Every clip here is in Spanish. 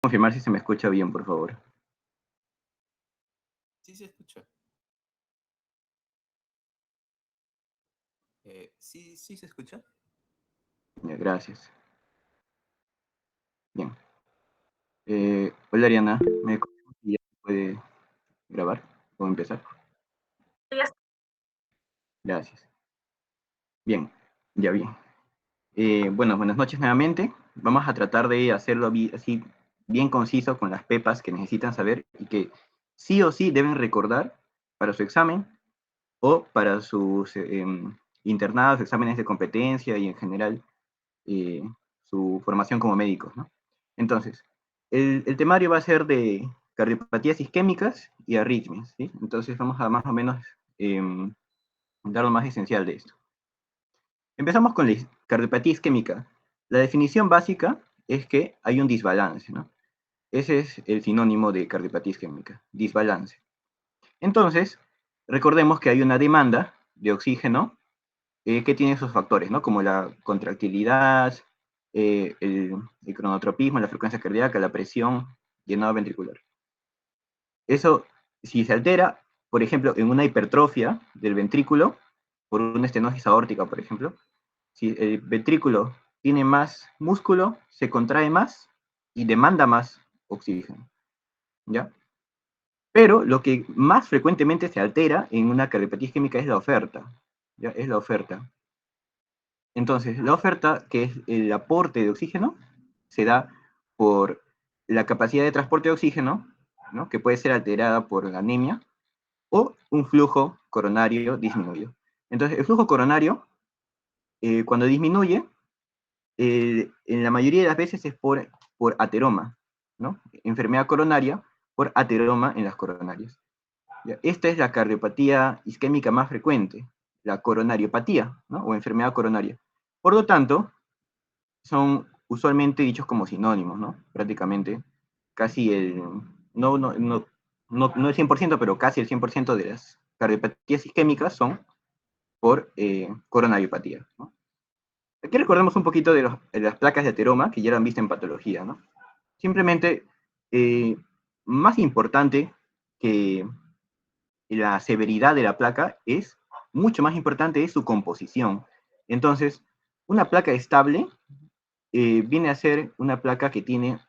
Confirmar si se me escucha bien, por favor. Sí se escucha. Sí se escucha. Ya, gracias. Bien. Hola Ariana, ¿me confirmas si ya se puede grabar o empezar? Gracias. Bien, ya bien. Bueno, buenas noches nuevamente. Vamos a tratar de hacerlo así bien conciso con las pepas que necesitan saber y que sí o sí deben recordar para su examen o para sus internados, exámenes de competencia y en general eh, su formación como médicos, ¿no? Entonces, el temario va a ser de cardiopatías isquémicas y arritmias, ¿sí? Entonces vamos a más o menos dar lo más esencial de esto. Empezamos con la cardiopatía isquémica. La definición básica es que hay un desbalance, ¿no? Ese es el sinónimo de cardiopatía isquémica, desbalance. Entonces, recordemos que hay una demanda de oxígeno que tiene sus factores, ¿no? Como la contractilidad, el cronotropismo, la frecuencia cardíaca, la presión, llenado ventricular. Eso, si se altera, por ejemplo, en una hipertrofia del ventrículo, por una estenosis aórtica, por ejemplo, si el ventrículo tiene más músculo, se contrae más y demanda más oxígeno, ¿ya? Pero lo que más frecuentemente se altera en una cardiopatía isquémica es la oferta, ¿ya? Es la oferta. Entonces, la oferta, que es el aporte de oxígeno, se da por la capacidad de transporte de oxígeno, ¿no? Que puede ser alterada por la anemia, o un flujo coronario disminuido. Entonces, el flujo coronario, cuando disminuye, en la mayoría de las veces es por ateroma, ¿no? Enfermedad coronaria por ateroma en las coronarias. Esta es la cardiopatía isquémica más frecuente, la coronariopatía, ¿no? O enfermedad coronaria. Por lo tanto, son usualmente dichos como sinónimos, ¿no? Prácticamente casi no el 100%, pero casi el 100% de las cardiopatías isquémicas son por coronariopatía, ¿no? Aquí recordemos un poquito de las placas de ateroma que ya lo han visto en patología, ¿no? Simplemente, más importante que la severidad de la placa es, mucho más importante es su composición. Entonces, una placa estable viene a ser una placa que tiene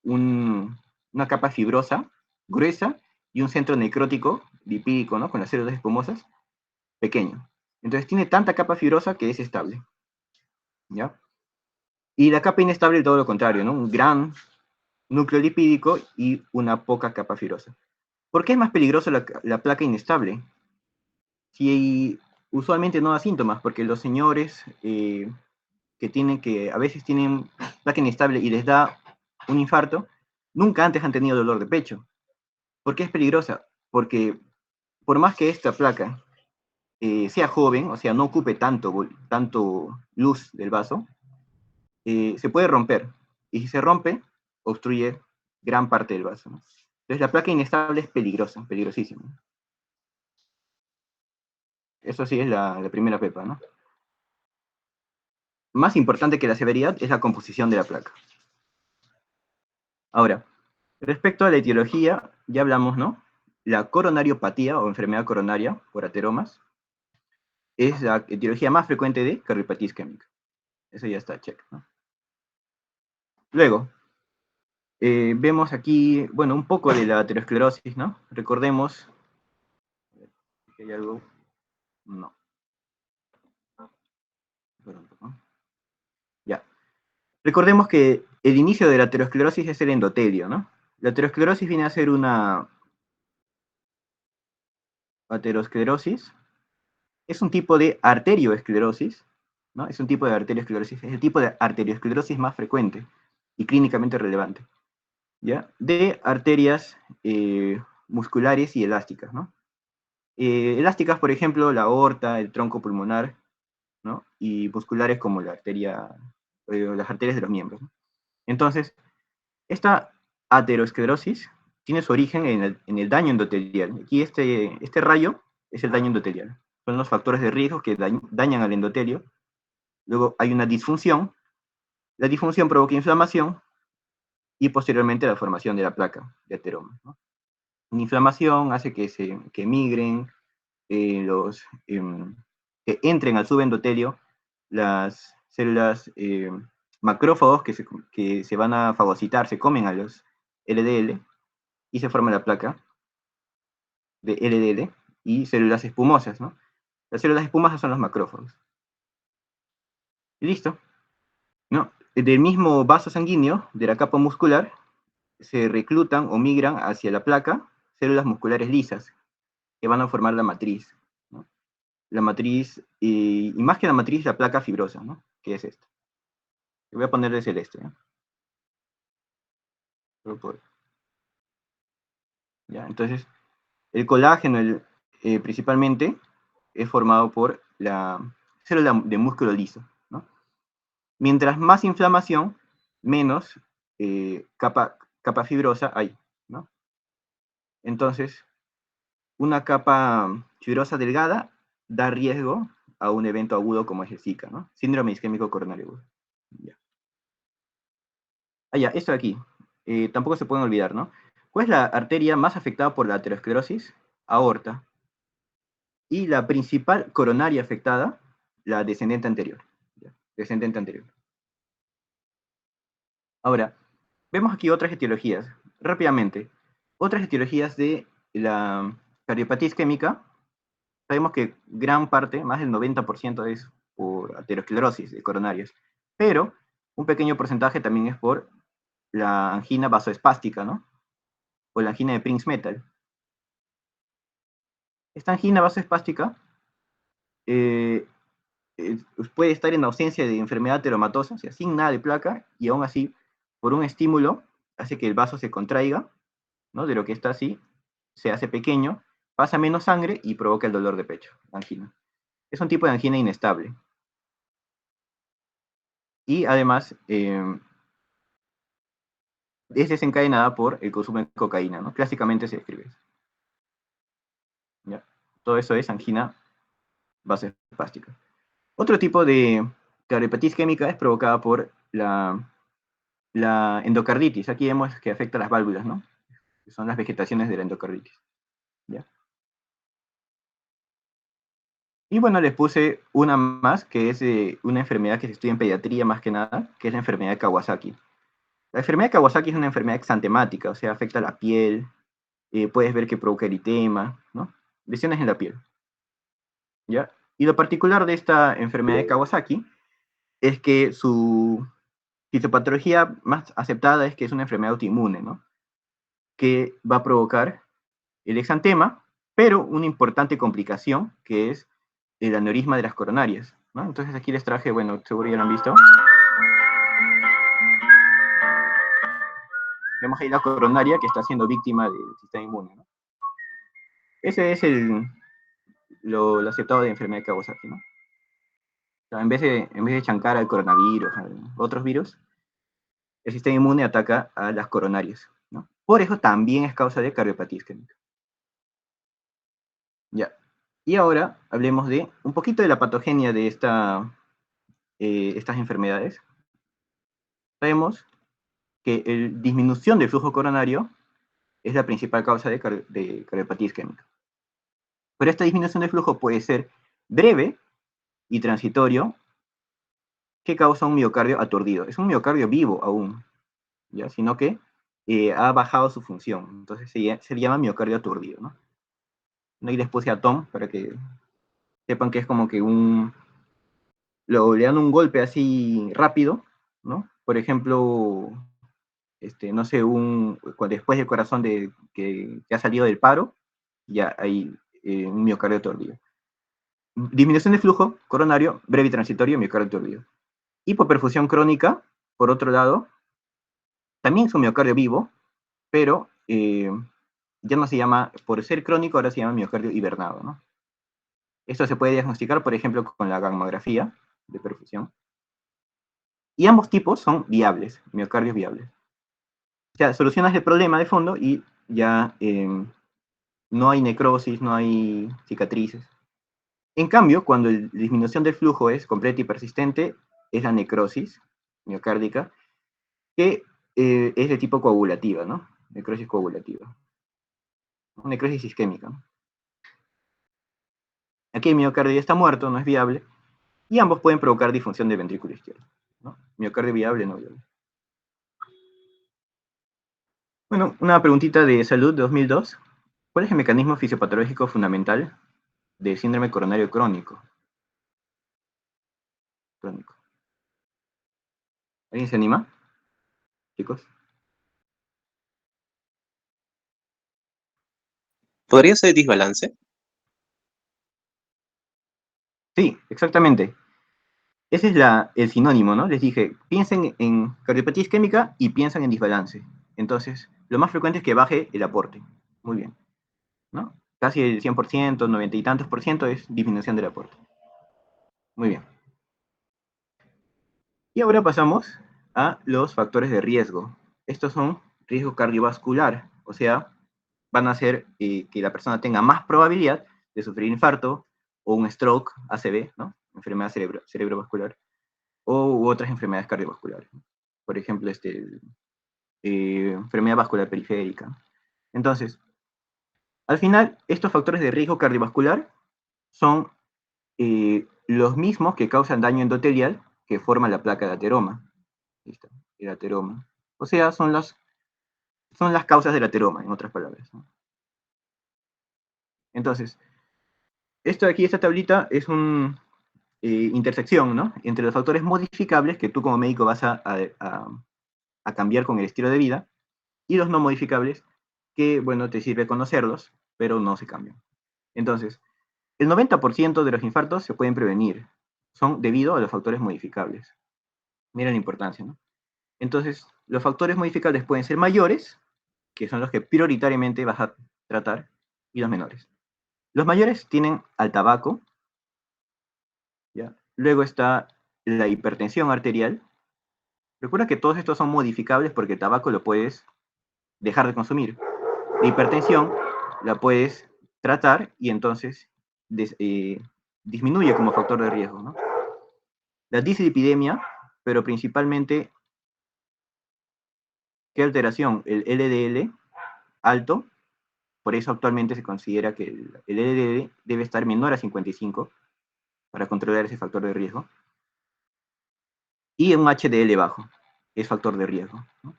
una capa fibrosa, gruesa, y un centro necrótico, lipídico, ¿no? Con las células espumosas, pequeño. Entonces tiene tanta capa fibrosa que es estable, ¿ya? Y la capa inestable es todo lo contrario, ¿no? Un gran núcleo lipídico y una poca capa fibrosa. ¿Por qué es más peligroso la placa inestable? Si usualmente no da síntomas, porque los señores que a veces tienen placa inestable y les da un infarto, nunca antes han tenido dolor de pecho. ¿Por qué es peligrosa? Porque por más que esta placa sea joven, o sea, no ocupe tanto luz del vaso, se puede romper. Y si se rompe, obstruye gran parte del vaso, ¿no? Entonces la placa inestable es peligrosa, peligrosísima. Eso sí es la primera pepa, ¿no? Más importante que la severidad es la composición de la placa. Ahora, respecto a la etiología, ya hablamos, ¿no? La coronariopatía o enfermedad coronaria por ateromas es la etiología más frecuente de cardiopatía isquémica. Eso ya está, check, ¿no? Luego, vemos aquí, bueno, un poco de la aterosclerosis, ¿no? Recordemos, ¿hay algo? No. Ya. Recordemos que el inicio de la aterosclerosis es el endotelio, ¿no? La aterosclerosis viene a ser una aterosclerosis, es un tipo de arterioesclerosis, ¿no? Es un tipo de arterioesclerosis, es el tipo de arterioesclerosis más frecuente y clínicamente relevante, ¿ya? De arterias musculares y elásticas, ¿no? Elásticas, por ejemplo, la aorta, el tronco pulmonar, ¿no? Y musculares como las arterias de los miembros, ¿no? Entonces, esta aterosclerosis tiene su origen en el daño endotelial. Aquí este rayo es el daño endotelial. Son los factores de riesgo que dañan al endotelio. Luego hay una disfunción. La disfunción provoca inflamación y posteriormente la formación de la placa de ateroma, ¿no? La inflamación hace que migren que entren al subendotelio las células macrófagos que se van a fagocitar, se comen a los LDL y se forma la placa de LDL y células espumosas, ¿no? Las células espumosas son los macrófagos. Y listo, ¿no? Del mismo vaso sanguíneo, de la capa muscular, se reclutan o migran hacia la placa células musculares lisas que van a formar la matriz, ¿no? La matriz, y más que la matriz, la placa fibrosa, ¿no? Que es esta. Voy a ponerle celeste, ¿no? ¿Ya? Entonces, el colágeno principalmente es formado por la célula de músculo liso, ¿no? Mientras más inflamación, menos capa fibrosa hay, ¿no? Entonces, una capa fibrosa delgada da riesgo a un evento agudo como es el Zika, ¿no? Síndrome isquémico coronario agudo. Ya. Ya, esto de aquí. Tampoco se pueden olvidar, ¿no? ¿Cuál es la arteria más afectada por la aterosclerosis? Aorta. Y la principal coronaria afectada, la descendente anterior. ¿Ya? Descendente anterior. Ahora, vemos aquí otras etiologías. Rápidamente, otras etiologías de la cardiopatía isquémica. Sabemos que gran parte, más del 90% es por aterosclerosis de coronarios, pero un pequeño porcentaje también es por la angina vasoespástica, ¿no? O la angina de Prinzmetal. Esta angina vasoespástica eh, puede estar en ausencia de enfermedad ateromatosa, o sea, sin nada de placa, y aún así, por un estímulo, hace que el vaso se contraiga, ¿no? De lo que está así, se hace pequeño, pasa menos sangre y provoca el dolor de pecho, angina. Es un tipo de angina inestable. Y además, es desencadenada por el consumo de cocaína, ¿no? Clásicamente se describe eso. ¿Ya? Todo eso es angina vasoespástica. Otro tipo de cardiopatía isquémica es provocada por la endocarditis. Aquí vemos que afecta a las válvulas, ¿no? Que son las vegetaciones de la endocarditis. ¿Ya? Y bueno, les puse una más, que es una enfermedad que se estudia en pediatría más que nada, que es la enfermedad de Kawasaki. La enfermedad de Kawasaki es una enfermedad exantemática, o sea, afecta a la piel, puedes ver que provoca eritema, ¿no? Lesiones en la piel. ¿Ya? Y lo particular de esta enfermedad de Kawasaki es que su fisiopatología más aceptada es que es una enfermedad autoinmune, ¿no? Que va a provocar el exantema, pero una importante complicación que es el aneurisma de las coronarias, ¿no? Entonces aquí les traje, bueno, seguro ya lo han visto. Vemos ahí la coronaria que está siendo víctima del sistema inmune, ¿no? Ese es lo aceptado de enfermedad de Kawasaki, ¿no? O sea, en vez de chancar al coronavirus, a otros virus, el sistema inmune ataca a las coronarias, ¿no? Por eso también es causa de cardiopatía isquémica. Ya. Y ahora hablemos de un poquito de la patogenia de estas enfermedades. Sabemos que la disminución del flujo coronario es la principal causa de cardiopatía isquémica. Pero esta disminución del flujo puede ser breve y transitorio, que causa un miocardio aturdido. Es un miocardio vivo aún, ¿ya? Sino que ha bajado su función. Entonces se llama miocardio aturdido, ¿no? Ahí les puse a Tom para que sepan que es como que le dan un golpe así rápido, ¿no? Por ejemplo, no sé, después del corazón que ha salido del paro, ya hay un miocardio aturdido. Disminución de flujo coronario, breve y transitorio, miocardio aturdido. Hipoperfusión crónica, por otro lado, también es un miocardio vivo, pero ya no se llama, por ser crónico, ahora se llama miocardio hibernado, ¿no? Esto se puede diagnosticar, por ejemplo, con la gamografía de perfusión. Y ambos tipos son viables, miocardios viables. O sea, solucionas el problema de fondo y ya no hay necrosis, no hay cicatrices. En cambio, cuando la disminución del flujo es completa y persistente, es la necrosis miocárdica, que es de tipo coagulativa, ¿no? Necrosis coagulativa. Necrosis isquémica. Aquí el miocardio ya está muerto, no es viable, y ambos pueden provocar disfunción del ventrículo izquierdo, ¿no? Miocardio viable, no viable. Bueno, una preguntita de salud de 2002. ¿Cuál es el mecanismo fisiopatológico fundamental del síndrome coronario crónico? Crónico. ¿Alguien se anima, chicos? ¿Podría ser disbalance? Sí, exactamente. Ese es el sinónimo, ¿no? Les dije, piensen en cardiopatía isquémica y piensan en desbalance. Entonces, lo más frecuente es que baje el aporte. Muy bien, ¿no? Casi el 100%, 90 y tantos por ciento es disminución del aporte. Muy bien. Y ahora pasamos a los factores de riesgo. Estos son riesgo cardiovascular, o sea, van a hacer que la persona tenga más probabilidad de sufrir infarto o un stroke, ACV, ¿no? Enfermedad cerebrovascular, u otras enfermedades cardiovasculares. Por ejemplo, enfermedad vascular periférica. Entonces, al final, estos factores de riesgo cardiovascular son los mismos que causan daño endotelial que forma la placa de ateroma. ¿Listo? El ateroma. O sea, son las causas del ateroma, en otras palabras, ¿no? Entonces, esto de aquí, esta tablita, es una intersección, ¿no? Entre los factores modificables que tú como médico vas a cambiar con el estilo de vida y los no modificables que, bueno, te sirve conocerlos, pero no se cambian. Entonces, el 90% de los infartos se pueden prevenir. Son debido a los factores modificables. Mira la importancia, ¿no? Entonces, los factores modificables pueden ser mayores, que son los que prioritariamente vas a tratar, y los menores. Los mayores tienen al tabaco, ¿ya? Luego está la hipertensión arterial. Recuerda que todos estos son modificables porque el tabaco lo puedes dejar de consumir. La hipertensión la puedes tratar y entonces disminuye como factor de riesgo, ¿no? La dislipidemia, pero principalmente, ¿qué alteración? El LDL alto, por eso actualmente se considera que el LDL debe estar menor a 55 para controlar ese factor de riesgo. Y un HDL bajo es factor de riesgo, ¿no?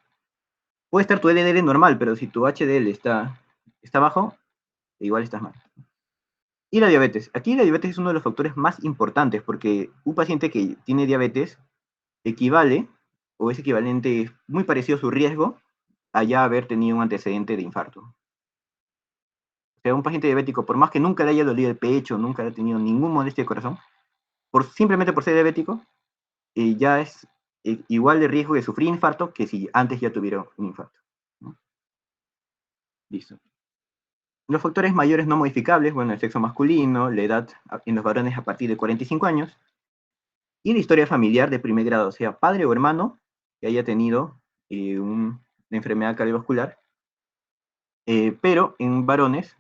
Puede estar tu LDL normal, pero si tu HDL está bajo, igual estás mal. Y la diabetes. Aquí la diabetes es uno de los factores más importantes porque un paciente que tiene diabetes equivale o es equivalente, muy parecido a su riesgo a ya haber tenido un antecedente de infarto. O sea, un paciente diabético, por más que nunca le haya dolido el pecho, nunca haya tenido ningún molestia de corazón, simplemente por ser diabético, ya es igual de riesgo de sufrir infarto que si antes ya tuviera un infarto, ¿no? Listo. Los factores mayores no modificables, bueno, el sexo masculino, la edad en los varones a partir de 45 años, y la historia familiar de primer grado, o sea, padre o hermano que haya tenido una enfermedad cardiovascular, pero en varones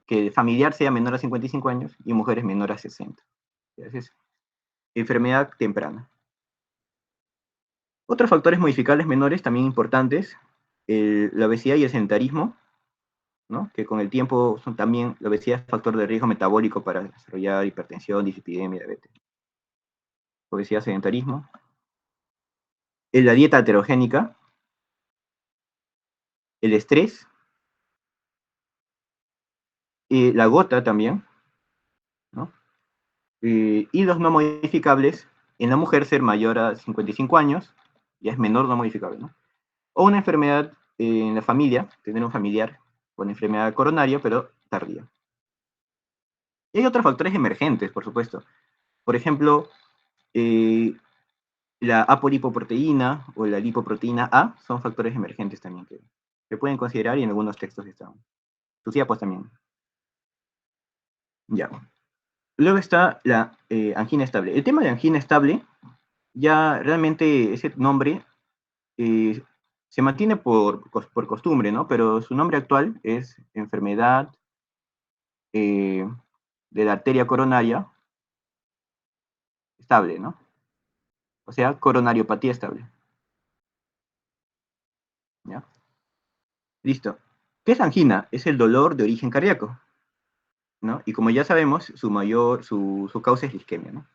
que el familiar sea menor a 55 años y mujeres menor a 60. Entonces, enfermedad temprana. Otros factores modificables menores también importantes, la obesidad y el sedentarismo, ¿no? Que con el tiempo son también, la obesidad es factor de riesgo metabólico para desarrollar hipertensión, dislipidemia, diabetes. Obesidad, sedentarismo. La dieta heterogénica, el estrés, la gota también, ¿no? Y los no modificables, en la mujer ser mayor a 55 años, ya es menor no modificable, ¿no? O una enfermedad en la familia, tener un familiar con enfermedad coronaria, pero tardía. Y hay otros factores emergentes, por supuesto. Por ejemplo, la apolipoproteína o la lipoproteína A son factores emergentes también que se pueden considerar y en algunos textos están. Lucía, pues también. Ya. Luego está la angina estable. El tema de angina estable, ya realmente ese nombre eh, se mantiene por costumbre, ¿no? Pero su nombre actual es enfermedad de la arteria coronaria estable, ¿no? O sea, coronariopatía estable. ¿Ya? Listo. ¿Qué es angina? Es el dolor de origen cardíaco, ¿no? Y como ya sabemos, su causa es la isquemia, ¿no?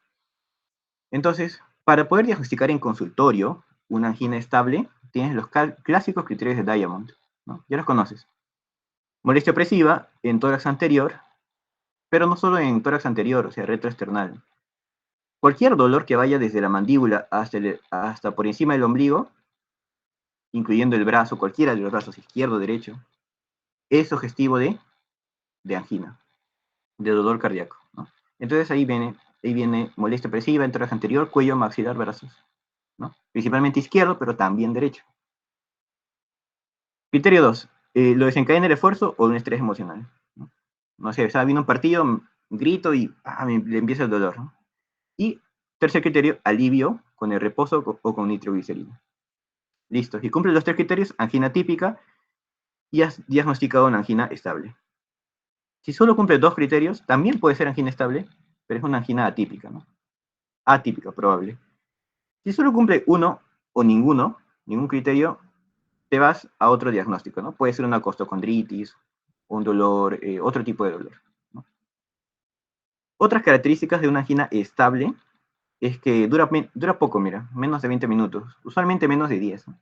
Entonces, para poder diagnosticar en consultorio una angina estable, tienes los clásicos criterios de Diamond, ¿no? Ya los conoces. Molestia opresiva en tórax anterior, pero no solo en tórax anterior, o sea, retroesternal. Cualquier dolor que vaya desde la mandíbula hasta por encima del ombligo, incluyendo el brazo, cualquiera de los brazos, izquierdo o derecho, es sugestivo de angina, de dolor cardíaco, ¿no? Entonces ahí viene molestia opresiva en tórax anterior, cuello, maxilar, brazos, ¿no? Principalmente izquierdo, pero también derecho. Criterio 2. ¿Lo desencadena el esfuerzo o un estrés emocional? No sé, estaba viendo un partido, grito y me empieza el dolor, ¿no? Y tercer criterio, alivio con el reposo o con nitroglicerina. Listo. Si cumple los tres criterios, angina típica y has diagnosticado una angina estable. Si solo cumple dos criterios, también puede ser angina estable, pero es una angina atípica, ¿no? Atípica, probable. Si solo cumple uno o ningún criterio, te vas a otro diagnóstico, ¿no? Puede ser una costocondritis, un dolor, otro tipo de dolor, ¿no? Otras características de una angina estable es que dura poco, mira, menos de 20 minutos, usualmente menos de 10, ¿no?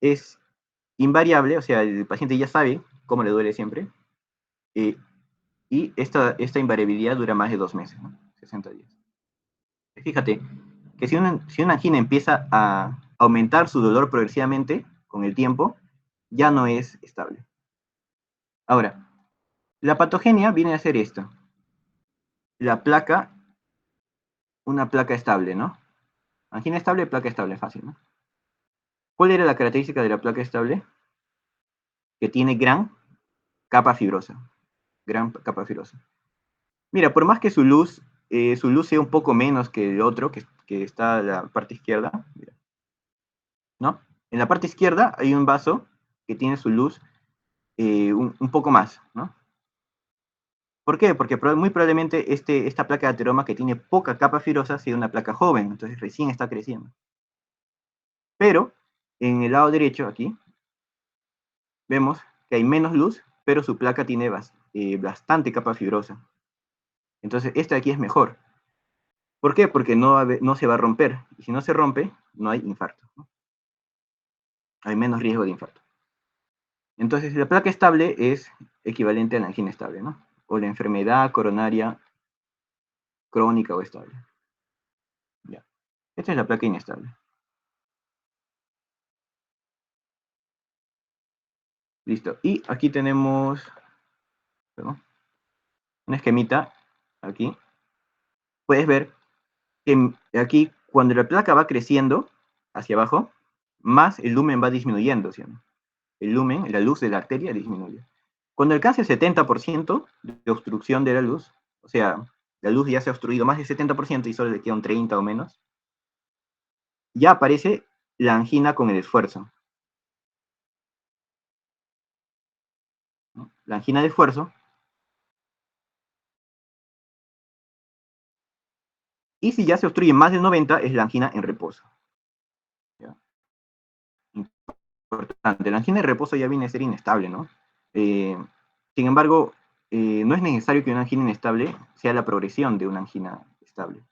Es invariable, o sea, el paciente ya sabe cómo le duele siempre, eh, y esta invariabilidad dura más de 2 meses, ¿no? 60 días. Fíjate que si una angina empieza a aumentar su dolor progresivamente con el tiempo, ya no es estable. Ahora, la patogenia viene a ser esto. La placa, una placa estable, ¿no? Angina estable, placa estable, fácil, ¿no? ¿Cuál era la característica de la placa estable? Que tiene gran capa fibrosa. Gran capa fibrosa. Mira, por más que su luz sea un poco menos que el otro, que está en la parte izquierda, mira, ¿no? En la parte izquierda hay un vaso que tiene su luz un poco más, ¿no? ¿Por qué? Porque muy probablemente esta placa de ateroma que tiene poca capa fibrosa sea una placa joven, entonces recién está creciendo. Pero en el lado derecho, aquí, vemos que hay menos luz, pero su placa tiene bastante capa fibrosa. Entonces, esta de aquí es mejor. ¿Por qué? Porque no se va a romper. Y si no se rompe, no hay infarto, ¿no? Hay menos riesgo de infarto. Entonces, la placa estable es equivalente a la angina estable, ¿no? O la enfermedad coronaria crónica o estable. Ya. Esta es la placa inestable. Listo. Y aquí tenemos, perdón, un esquemita. Aquí. Puedes ver que aquí, cuando la placa va creciendo hacia abajo, más el lumen va disminuyendo, ¿sí? El lumen, la luz de la arteria disminuye. Cuando alcance el 70% de obstrucción de la luz, o sea, la luz ya se ha obstruido más del 70% y solo le queda un 30 o menos, ya aparece la angina con el esfuerzo, ¿no? La angina de esfuerzo. Y si ya se obstruye más del 90, es la angina en reposo. ¿Ya? Importante. La angina en reposo ya viene a ser inestable, ¿no? Sin embargo, no es necesario que una angina inestable sea la progresión de una angina estable.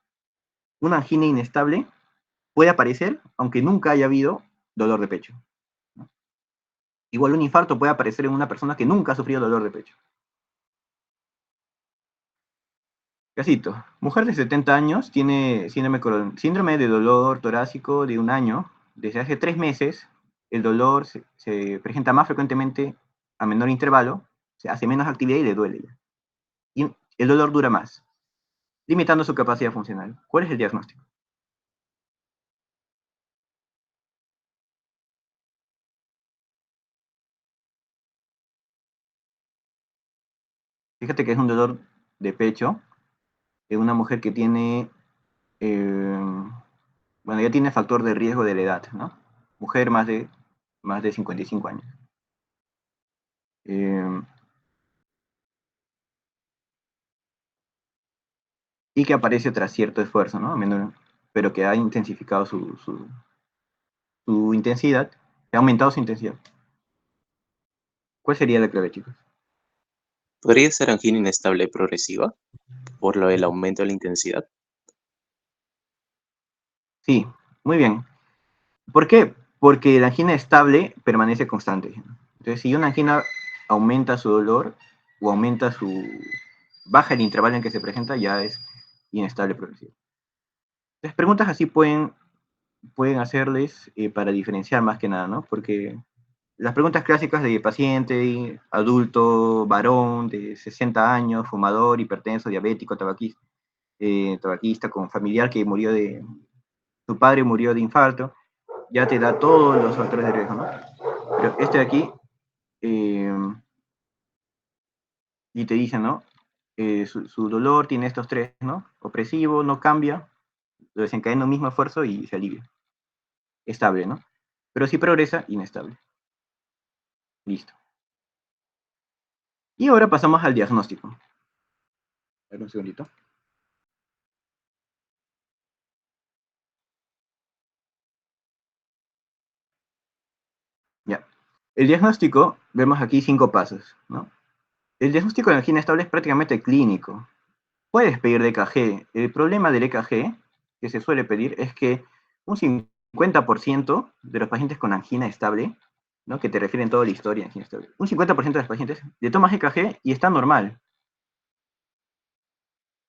Una angina inestable puede aparecer aunque nunca haya habido dolor de pecho, ¿no? Igual un infarto puede aparecer en una persona que nunca ha sufrido dolor de pecho. Casito, mujer de 70 años tiene síndrome de dolor torácico de un año. Desde hace 3 meses, el dolor se presenta más frecuentemente a menor intervalo, se hace menos actividad y le duele ya. Y el dolor dura más, limitando su capacidad funcional. ¿Cuál es el diagnóstico? Fíjate que es un dolor de pecho de una mujer que tiene, bueno, ya tiene factor de riesgo de la edad, ¿no? Mujer más de 55 años. Eh, y que aparece tras cierto esfuerzo, ¿no? Pero que ha intensificado su intensidad. Se ha aumentado su intensidad. ¿Cuál sería la clave, chicos? ¿Podría ser angina inestable progresiva por lo del aumento de la intensidad? Sí, muy bien. ¿Por qué? Porque la angina estable permanece constante. Entonces, si una angina aumenta su dolor o baja el intervalo en que se presenta, ya es inestable progresiva. Entonces, preguntas así pueden hacerles para diferenciar más que nada, ¿no? Porque las preguntas clásicas de paciente, adulto, varón, de 60 años, fumador, hipertenso, diabético, tabaquista, con familiar que su padre murió de infarto, ya te da todos los factores de riesgo, ¿no? Pero este de aquí, y te dice, ¿no? Su dolor tiene estos tres, ¿no? Opresivo, no cambia, lo desencadena un mismo esfuerzo y se alivia. Estable, ¿no? Pero si progresa, inestable. Listo. Y ahora pasamos al diagnóstico. A ver, un segundito. Ya. El diagnóstico, vemos aquí 5 pasos, ¿no? El diagnóstico de angina estable es prácticamente clínico. Puedes pedir de EKG. El problema del EKG que se suele pedir es que un 50% de los pacientes con angina estable, ¿no? Que te refieren toda la historia de angina estable, un 50% de los pacientes le tomas EKG y está normal.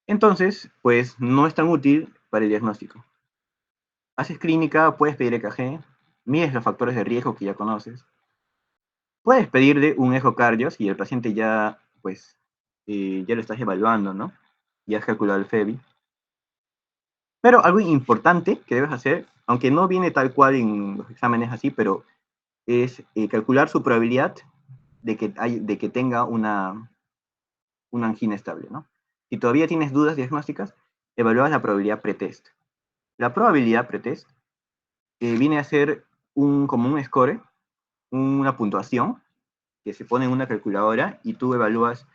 Entonces, pues no es tan útil para el diagnóstico. Haces clínica, puedes pedir EKG, mides los factores de riesgo que ya conoces. Puedes pedirle un ecocardio si el paciente ya, pues, ya lo estás evaluando, ¿no? Ya has calculado el FEBI. Pero algo importante que debes hacer, aunque no viene tal cual en los exámenes así, pero es calcular su probabilidad de que tenga una angina estable, ¿no? Si todavía tienes dudas diagnósticas, evalúas la probabilidad pretest. La probabilidad pretest viene a ser como un score, una puntuación que se pone en una calculadora y tú evalúas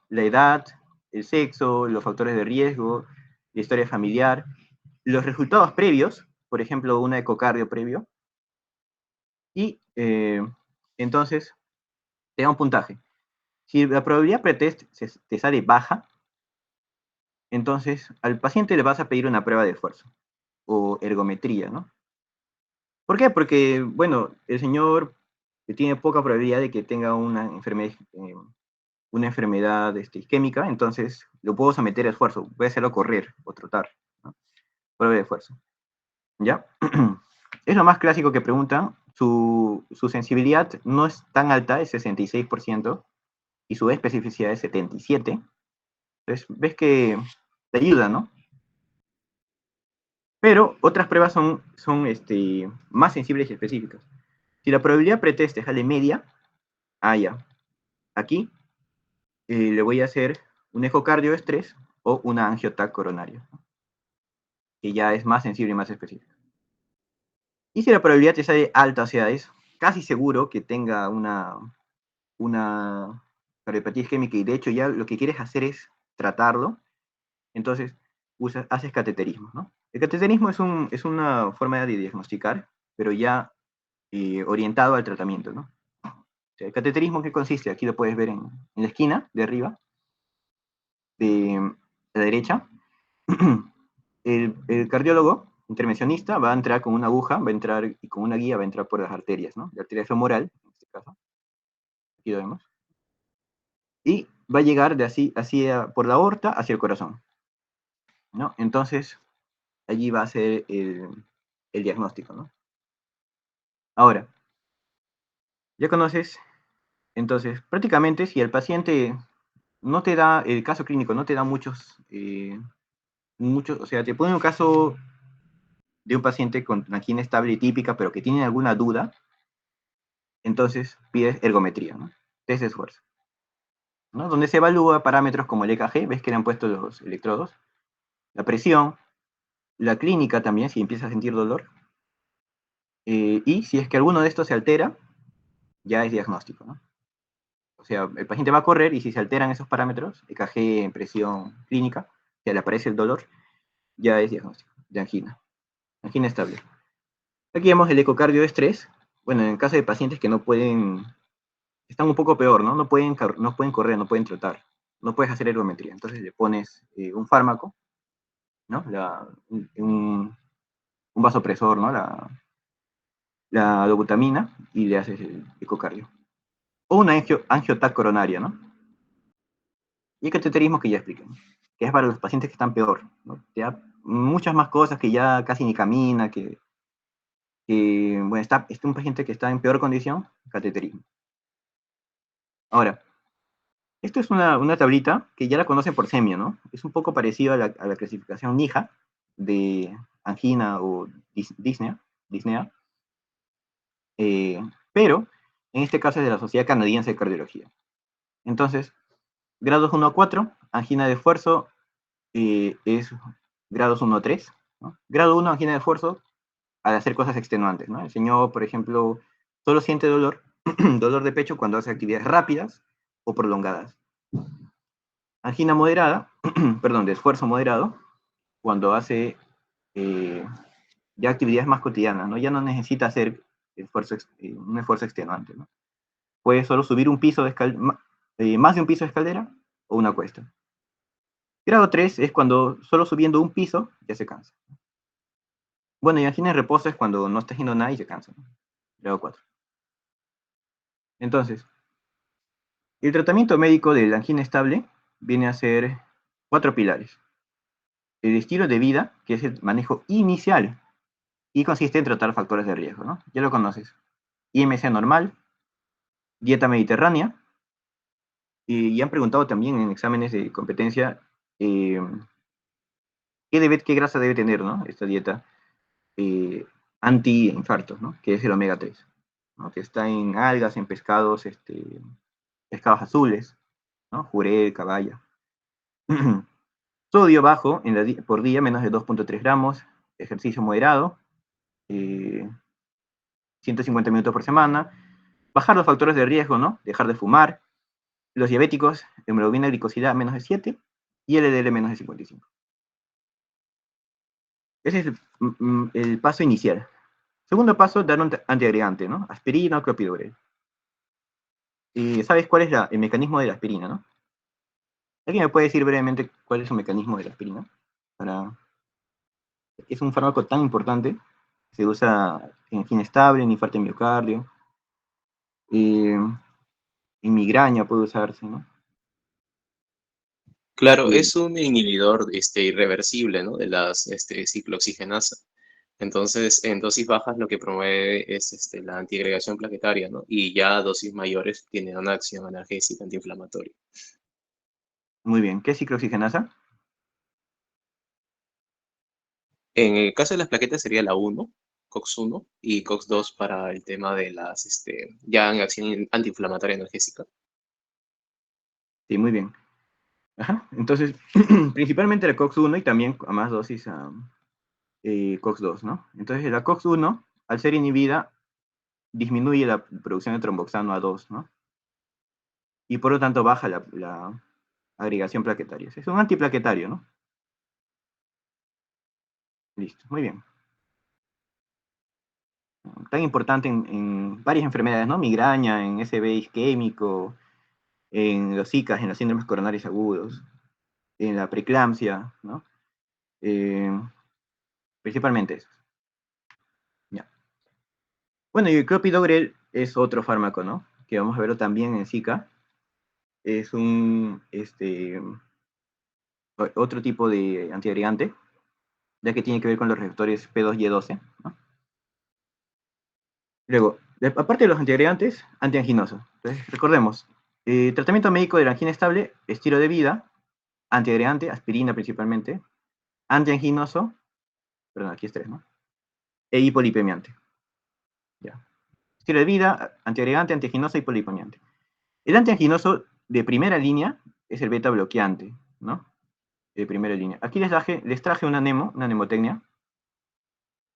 la edad, el sexo, los factores de riesgo, la historia familiar, los resultados previos, por ejemplo, un ecocardio previo, y entonces te da un puntaje. Si la probabilidad pretest te sale baja, entonces al paciente le vas a pedir una prueba de esfuerzo o ergometría, ¿no? ¿Por qué? Porque, bueno, el señor tiene poca probabilidad de que tenga una enfermedad isquémica, entonces lo puedo someter a esfuerzo, voy a hacerlo correr o trotar, ¿no? Prueba de esfuerzo. ¿Ya? Es lo más clásico que preguntan. Su sensibilidad no es tan alta, es 66%, y su especificidad es 77%. Entonces, ves que te ayuda, ¿no? Pero otras pruebas son más sensibles y específicas. Si la probabilidad pretest sale media, ya. Aquí le voy a hacer un ecocardio estrés o una angiotac coronaria, ¿no? Que ya es más sensible y más específica. Y si la probabilidad te sale alta, o sea, es casi seguro que tenga una cardiopatía isquémica y de hecho ya lo que quieres hacer es tratarlo, entonces haces cateterismo, ¿no? El cateterismo es una forma de diagnosticar, pero ya orientado al tratamiento, ¿no? O sea, el cateterismo, ¿qué consiste? Aquí lo puedes ver en la esquina de arriba, de la derecha. El cardiólogo intervencionista va a entrar con una aguja, va a entrar y con una guía va a entrar por las arterias, ¿no? La arteria femoral, en este caso, aquí lo vemos, y va a llegar por la aorta hacia el corazón, ¿no? Entonces, allí va a ser el diagnóstico, ¿no? Ahora, ya conoces, entonces, prácticamente si el paciente no te da, el caso clínico no te da o sea, te pone un caso de un paciente con angina estable y típica, pero que tiene alguna duda, entonces pides ergometría, ¿no? Test de esfuerzo, ¿no? Donde se evalúa parámetros como el EKG, ves que le han puesto los electrodos, la presión, la clínica también, si empieza a sentir dolor, y si es que alguno de estos se altera, ya es diagnóstico, ¿no? O sea, el paciente va a correr y si se alteran esos parámetros, EKG, presión clínica, si le aparece el dolor, ya es diagnóstico de angina estable. Aquí vemos el ecocardio de estrés, bueno, en el caso de pacientes que no pueden, están un poco peor, ¿no? No pueden correr, no pueden trotar, no puedes hacer ergometría. Entonces le pones un fármaco, ¿no? Un vasopresor, ¿no? La dobutamina y le haces el ecocardio. O una angiotac coronaria, ¿no? Y el cateterismo que ya expliqué, ¿no? Que es para los pacientes que están peor, ¿no? Ya muchas más cosas que ya casi ni camina, bueno, está un paciente que está en peor condición, cateterismo. Ahora, esto es una tablita que ya la conocen por semio, ¿no? Es un poco parecido a la clasificación NIJA de angina o disnea, pero en este caso es de la Sociedad Canadiense de Cardiología. Entonces, grados 1 a 4, angina de esfuerzo es grados 1 a 3, ¿no? Grado 1, angina de esfuerzo, al hacer cosas extenuantes, ¿no? El señor, por ejemplo, solo siente dolor, dolor de pecho cuando hace actividades rápidas o prolongadas. Angina moderada, perdón, de esfuerzo moderado, cuando hace ya actividades más cotidianas, ¿no? Ya no necesita hacer un esfuerzo extenuante, ¿no? Puede solo subir un piso más de un piso de escalera o una cuesta. Grado 3 es cuando solo subiendo un piso ya se cansa. Bueno, y angina de reposo es cuando no está haciendo nada y se cansa, ¿no? Grado 4. Entonces, el tratamiento médico de la angina estable viene a ser 4 pilares. El estilo de vida, que es el manejo inicial, y consiste en tratar factores de riesgo, ¿no? Ya lo conoces. IMC normal, dieta mediterránea, y han preguntado también en exámenes de competencia qué grasa debe tener, ¿no? Esta dieta anti-infartos, ¿no? Que es el omega 3, ¿no? Que está en algas, en pescados, pescados azules, ¿no? Jurel, caballa. Sodio bajo por día, menos de 2.3 gramos, ejercicio moderado, 150 minutos por semana, bajar los factores de riesgo, ¿no? Dejar de fumar, los diabéticos, hemoglobina glicosilada menos de 7 y LDL menos de 55. Ese es el paso inicial. Segundo paso, dar un antiagregante, ¿no? Aspirina o clopidogrel. ¿Sabes cuál es el mecanismo de la aspirina, no? ¿Alguien me puede decir brevemente cuál es el mecanismo de la aspirina? Es un fármaco tan importante, se usa en angina estable, en infarto de miocardio, en migraña puede usarse, ¿no? Claro, es un inhibidor irreversible, ¿no? De las ciclooxigenasa. Entonces, en dosis bajas lo que promueve es la antiagregación plaquetaria, ¿no? Y ya a dosis mayores tiene una acción analgésica antiinflamatoria. Muy bien. ¿Qué es ciclooxigenasa? En el caso de las plaquetas sería la 1, COX-1, y COX-2 para el tema de las, ya en acción antiinflamatoria analgésica. Sí, muy bien. Ajá. Entonces, principalmente la COX-1 y también a más dosis COX-2, ¿no? Entonces, la COX-1, al ser inhibida, disminuye la producción de tromboxano a 2, ¿no? Y por lo tanto baja la agregación plaquetaria. Es un antiplaquetario, ¿no? Listo, muy bien. Tan importante en varias enfermedades, ¿no? Migraña, en SB isquémico, en los ICAS, en los síndromes coronarios agudos, en la preeclampsia, ¿no? Principalmente eso. Ya. Bueno, y el clopidogrel es otro fármaco, ¿no? Que vamos a verlo también en Zika. Es otro tipo de antiagregante, ya que tiene que ver con los receptores P2Y12, ¿no? Luego, aparte de los antiagregantes, antianginosos. Entonces, recordemos, tratamiento médico de la angina estable, estilo de vida, antiagregante, aspirina principalmente, antianginoso, perdón, aquí es 3, ¿no? E hipolipemiante. Ya. Estilo de vida, antiagregante, antianginoso, hipolipemiante. El antianginoso de primera línea es el beta bloqueante, ¿no? De primera línea. Aquí les traje una mnemotecnia.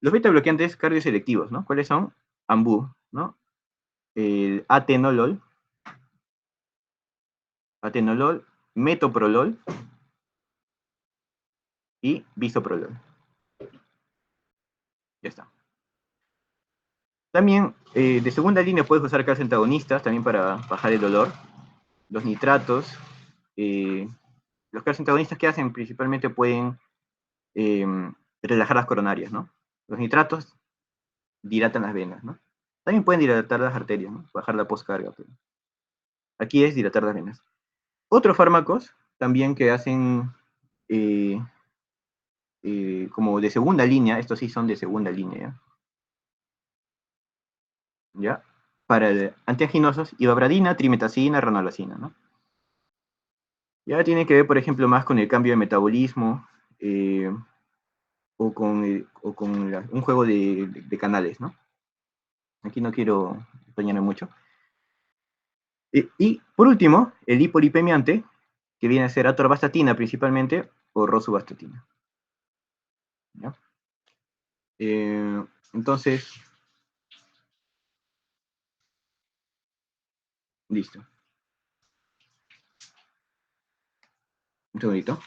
Los beta bloqueantes cardioselectivos, ¿no? ¿Cuáles son? Ambú, ¿no? El atenolol, metoprolol y bisoprolol. Ya está. También de segunda línea puedes usar calcios antagonistas también para bajar el dolor. Los nitratos, los calcios antagonistas que hacen principalmente pueden relajar las coronarias, ¿no? Los nitratos dilatan las venas, ¿no? También pueden dilatar las arterias, ¿no? Bajar la poscarga. Pero aquí es dilatar las venas. Otros fármacos también que hacen como de segunda línea, estos sí son de segunda línea, ¿ya? Para antianginosos, ibabradina, trimetacina, ranolazina, ¿no? Ya tiene que ver, por ejemplo, más con el cambio de metabolismo o con un juego de canales, ¿no? Aquí no quiero extrañarme mucho. Y por último, el hipolipemiante, que viene a ser atorvastatina principalmente, o rosuvastatina. ¿Ya? Entonces, listo. Un segundito.